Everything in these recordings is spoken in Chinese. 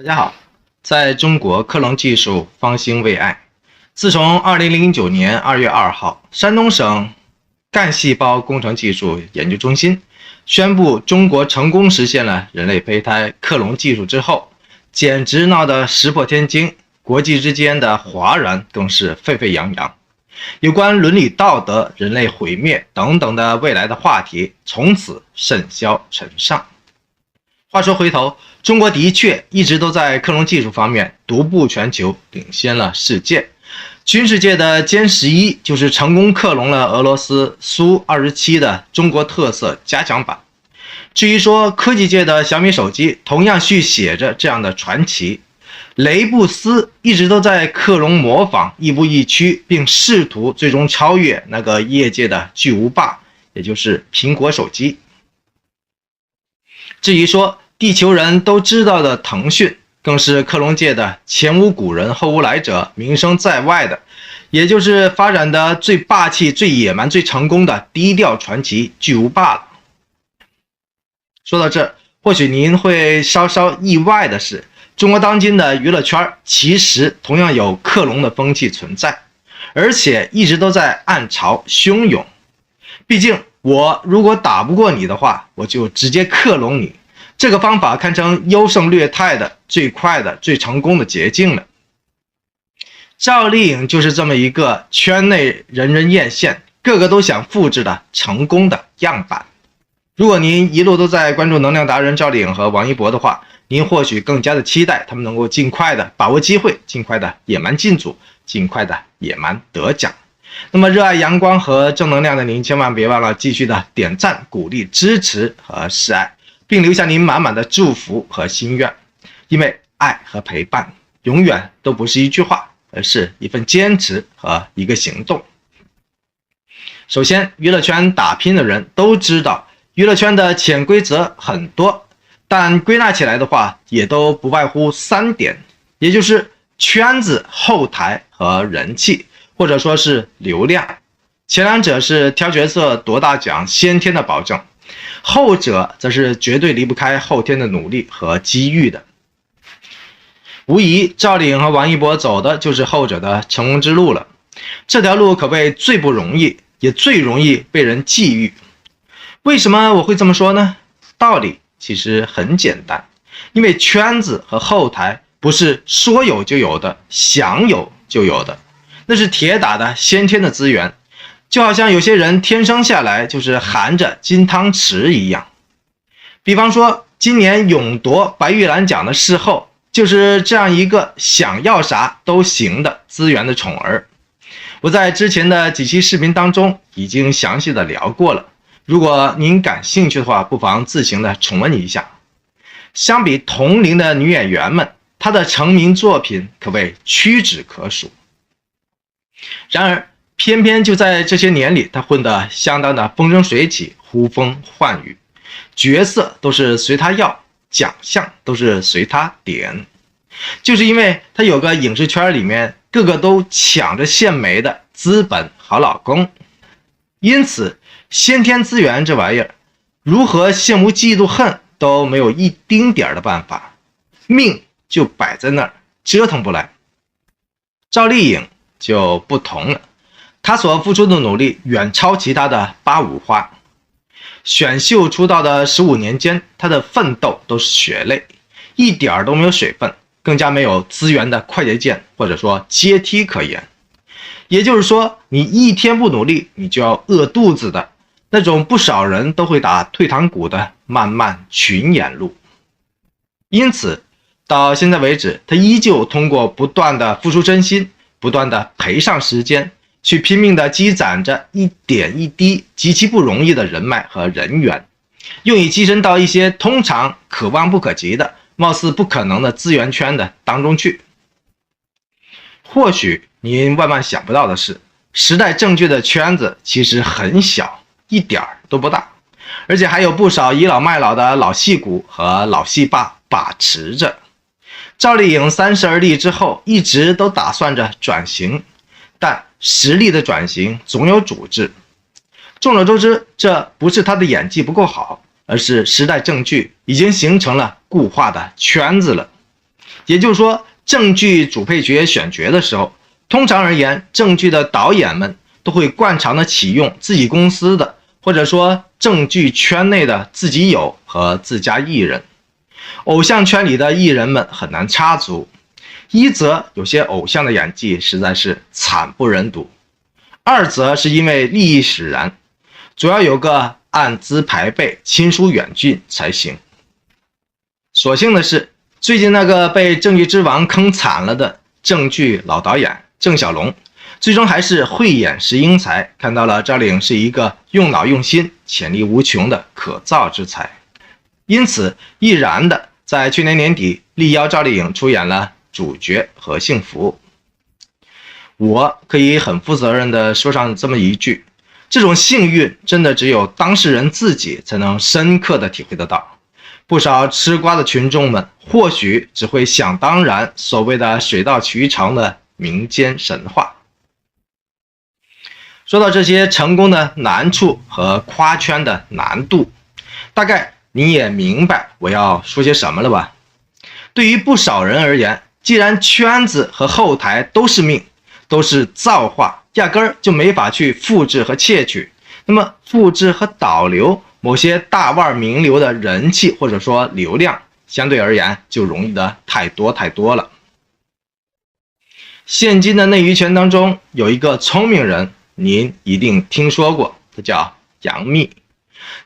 大家好，在中国克隆技术方兴未艾。自从2009年2月2号，山东省干细胞工程技术研究中心宣布中国成功实现了人类胚胎克隆技术之后，简直闹得石破天惊，国际之间的哗然更是沸沸扬扬。有关伦理道德、人类毁灭等等的未来的话题，从此甚嚣尘上。话说回头，中国的确一直都在克隆技术方面独步全球，领先了世界。军事界的歼11就是成功克隆了俄罗斯苏27的中国特色加强版。至于说科技界的小米手机，同样续写着这样的传奇。雷布斯一直都在克隆模仿，亦步亦趋，并试图最终超越那个业界的巨无霸，也就是苹果手机。至于说地球人都知道的腾讯，更是克隆界的前无古人后无来者，名声在外的，也就是发展的最霸气、最野蛮、最成功的低调传奇巨无霸了。说到这，或许您会稍稍意外的是，中国当今的娱乐圈其实同样有克隆的风气存在，而且一直都在暗潮汹涌。毕竟我如果打不过你的话，我就直接克隆你，这个方法堪称优胜劣汰的最快的最成功的捷径了。赵丽颖就是这么一个圈内人人艳羡，个个都想复制的成功的样板。如果您一路都在关注能量达人赵丽颖和王一博的话，您或许更加的期待他们能够尽快的把握机会，尽快的野蛮进组，尽快的野蛮得奖。那么热爱阳光和正能量的您，千万别忘了继续的点赞、鼓励、支持和示爱，并留下您满满的祝福和心愿。因为爱和陪伴永远都不是一句话，而是一份坚持和一个行动。首先，娱乐圈打拼的人都知道，娱乐圈的潜规则很多，但归纳起来的话，也都不外乎3点，也就是圈子、后台和人气，或者说是流量。前两者是挑角色夺大奖先天的保证，后者则是绝对离不开后天的努力和机遇的。无疑，赵丽颖和王一博走的就是后者的成功之路了。这条路可谓最不容易，也最容易被人觊觎。为什么我会这么说呢？道理其实很简单，因为圈子和后台不是说有就有的，想有就有的，那是铁打的先天的资源。就好像有些人天生下来就是含着金汤匙一样。比方说今年勇夺白玉兰奖的视后，就是这样一个想要啥都行的资源的宠儿。我在之前的几期视频当中已经详细的聊过了，如果您感兴趣的话，不妨自行的重温一下。相比同龄的女演员们，她的成名作品可谓屈指可数。然而偏偏就在这些年里，她混得相当的风生水起，呼风唤雨，角色都是随她要，奖项都是随她点。就是因为她有个影视圈里面个个都抢着献媚的资本好老公，因此先天资源这玩意儿，如何羡慕嫉妒恨都没有一丁点的办法，命就摆在那儿，折腾不来。赵丽颖就不同了，她所付出的努力远超其他的八五花。选秀出道的15年间，她的奋斗都是血泪，一点都没有水分，更加没有资源的快捷键或者说阶梯可言。也就是说，你一天不努力，你就要饿肚子的那种不少人都会打退堂鼓的漫漫群演路。因此到现在为止，他依旧通过不断的付出真心，不断的赔上时间，去拼命的积攒着一点一滴极其不容易的人脉和人缘，用以跻身到一些通常可望不可及的貌似不可能的资源圈的当中去。或许您万万想不到的是，时代正确的圈子其实很小，一点都不大，而且还有不少倚老卖老的老戏骨和老戏霸把持着。赵丽颖30而立之后，一直都打算着转型，但实力的转型总有阻滞。众所周知，这不是她的演技不够好，而是时代正剧已经形成了固化的圈子了。也就是说，正剧主配角选角的时候，通常而言，正剧的导演们都会惯常的启用自己公司的，或者说正剧圈内的自己友和自家艺人。偶像圈里的艺人们很难插足，一则有些偶像的演技实在是惨不忍睹，二则是因为利益使然，主要有个按资排辈、亲疏远近才行。所幸的是，最近那个被正剧之王坑惨了的正剧老导演郑晓龙，最终还是慧眼识英才，看到了赵丽颖是一个用脑用心、潜力无穷的可造之才，因此毅然的在去年年底力邀赵丽颖出演了主角和幸福。我可以很负责任的说上这么一句，这种幸运真的只有当事人自己才能深刻的体会得到。不少吃瓜的群众们或许只会想当然所谓的水到渠成的民间神话。说到这些成功的难处和夸圈的难度，大概你也明白我要说些什么了吧？对于不少人而言，既然圈子和后台都是命，都是造化，压根儿就没法去复制和窃取，那么复制和导流某些大腕名流的人气或者说流量，相对而言就容易的太多了。现今的内娱圈当中有一个聪明人，您一定听说过，他叫杨幂。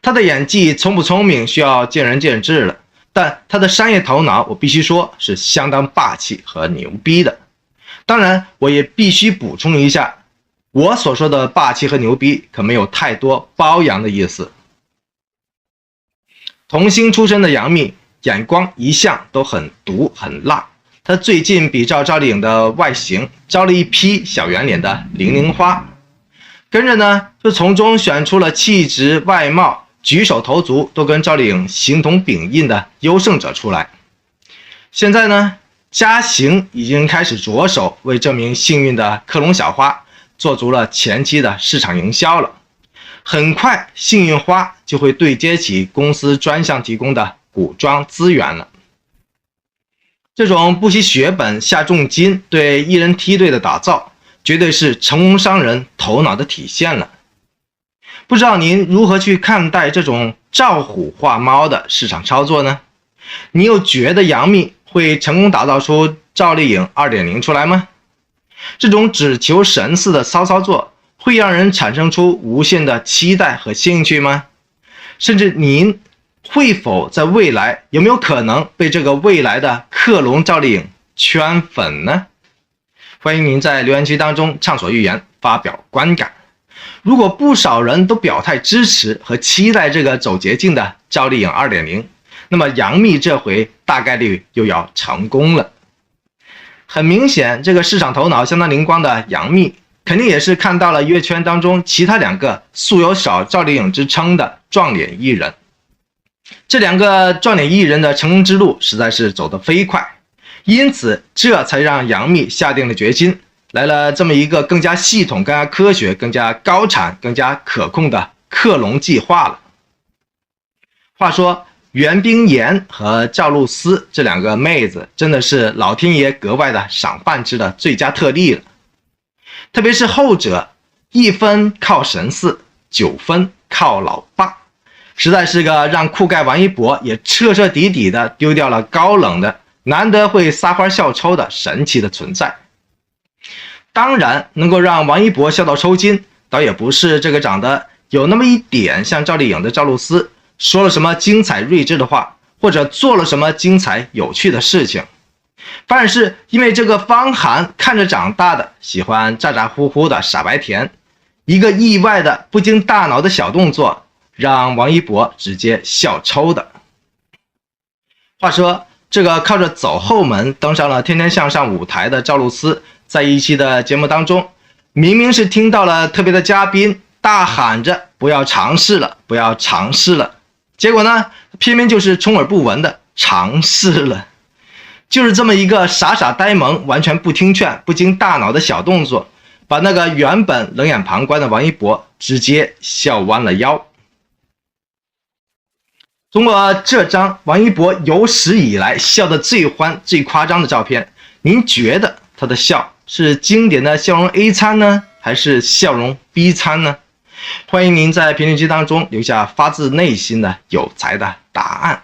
他的演技聪不聪明需要见仁见智了，但他的商业头脑我必须说是相当霸气和牛逼的。当然我也必须补充一下，我所说的霸气和牛逼可没有太多褒扬的意思。童星出身的杨幂眼光一向都很毒很辣，她最近比照赵丽颖的外形招了一批小圆脸的00花，跟着呢就从中选出了气质外貌举手投足都跟赵丽颖形同秉印的优胜者出来。现在呢，嘉行已经开始着手为这名幸运的克隆小花做足了前期的市场营销了。很快幸运花就会对接起公司专项提供的古装资源了。这种不惜血本下重金对艺人梯队的打造，绝对是成功商人头脑的体现了。不知道您如何去看待这种照虎画猫的市场操作呢？你又觉得杨幂会成功打造出赵丽颖 2.0 出来吗？这种只求神似的骚操作会让人产生出无限的期待和兴趣吗？甚至您会否在未来有没有可能被这个未来的克隆赵丽颖圈粉呢？欢迎您在留言区当中畅所欲言，发表观感。如果不少人都表态支持和期待这个走捷径的赵丽颖 2.0， 那么杨幂这回大概率又要成功了。很明显，这个市场头脑相当灵光的杨幂肯定也是看到了娱乐圈当中其他两个素有小赵丽颖之称的撞脸艺人。这两个撞脸艺人的成功之路实在是走得飞快，因此这才让杨幂下定了决心，来了这么一个更加系统、更加科学、更加高产、更加可控的克隆计划了。话说袁冰妍和赵露思这两个妹子真的是老天爷格外的赏饭吃的最佳特例了。特别是后者1分靠神似，9分靠老爸，实在是个让酷盖王一博也彻彻底底的丢掉了高冷的难得会撒欢笑抽的神奇的存在。当然能够让王一博笑到抽筋，倒也不是这个长得有那么一点像赵丽颖的赵露思说了什么精彩睿智的话，或者做了什么精彩有趣的事情，反而是因为这个方涵看着长大的喜欢咋咋呼呼的傻白甜，一个意外的不经大脑的小动作让王一博直接笑抽的。话说这个靠着走后门登上了天天向上舞台的赵露思，在一期的节目当中，明明是听到了特别的嘉宾大喊着不要尝试了，不要尝试了，结果呢偏偏就是充耳不闻的尝试了。就是这么一个傻傻呆萌完全不听劝不经大脑的小动作，把那个原本冷眼旁观的王一博直接笑弯了腰。通过这张王一博有史以来笑得最欢、最夸张的照片，您觉得他的笑是经典的笑容 A 餐呢，还是笑容 B 餐呢？欢迎您在评论区当中留下发自内心的有才的答案。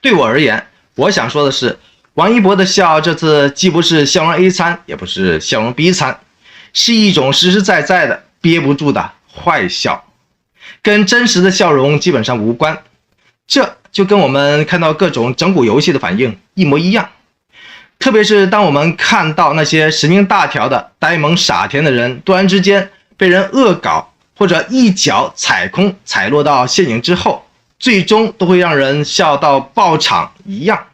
对我而言，我想说的是，王一博的笑这次既不是笑容 A 餐，也不是笑容 B 餐，是一种实实在在的憋不住的坏笑，跟真实的笑容基本上无关。这就跟我们看到各种整蛊游戏的反应一模一样，特别是当我们看到那些神经大条的呆萌傻甜的人突然之间被人恶搞，或者一脚踩空踩落到陷阱之后，最终都会让人笑到爆场一样。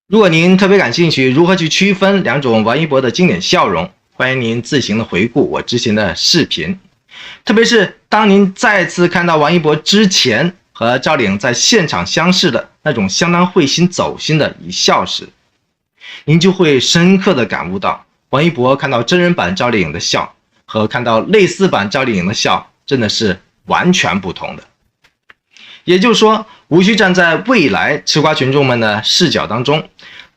如果您特别感兴趣如何去区分两种王一博的经典笑容，欢迎您自行的回顾我之前的视频。特别是当您再次看到王一博之前和赵丽颖在现场相识的那种相当会心走心的一笑时，您就会深刻的感悟到，王一博看到真人版赵丽颖的笑和看到类似版赵丽颖的笑真的是完全不同的。也就是说，无需站在未来吃瓜群众们的视角当中，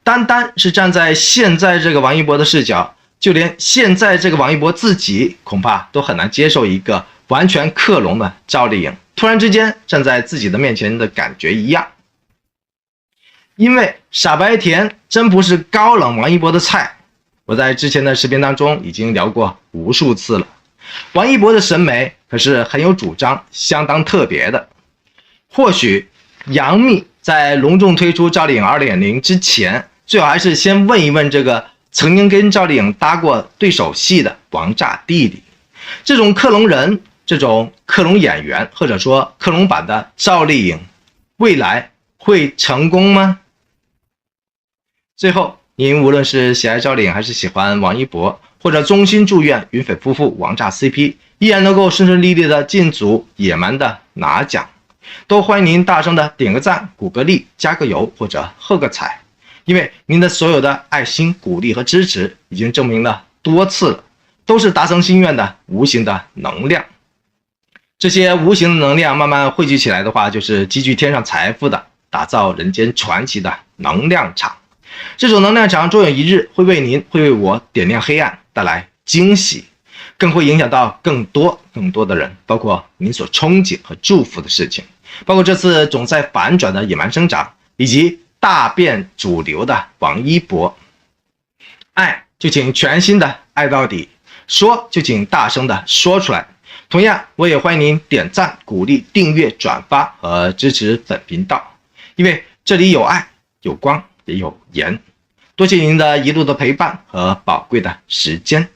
单单是站在现在这个王一博的视角，就连现在这个王一博自己恐怕都很难接受一个完全克隆的赵丽颖突然之间站在自己的面前的感觉一样。因为傻白甜真不是高冷王一博的菜，我在之前的视频当中已经聊过无数次了。王一博的审美可是很有主张，相当特别的。或许杨幂在隆重推出赵丽颖 2.0 之前，最好还是先问一问这个曾经跟赵丽颖搭过对手戏的王炸弟弟，这种克隆人，这种克隆演员，或者说克隆版的赵丽颖，未来会成功吗？最后，您无论是喜爱赵丽颖还是喜欢王一博，或者衷心祝愿云斐夫妇王炸 CP 依然能够顺顺利利的进组野蛮的拿奖，都欢迎您大声的点个赞、鼓个励、加个油或者喝个彩，因为您的所有的爱心、鼓励和支持已经证明了多次了，都是达成心愿的无形的能量。这些无形的能量慢慢汇聚起来的话，就是积聚天上财富的，打造人间传奇的能量场。这种能量场终有一日会为您，会为我点亮黑暗，带来惊喜，更会影响到更多的人，包括您所憧憬和祝福的事情，包括这次总在反转的野蛮生长，以及大变主流的王一博。爱就请全心的爱到底，说就请大声的说出来。同样，我也欢迎您点赞、鼓励、订阅、转发和支持本频道，因为这里有爱、有光也有盐。多谢您的一路的陪伴和宝贵的时间。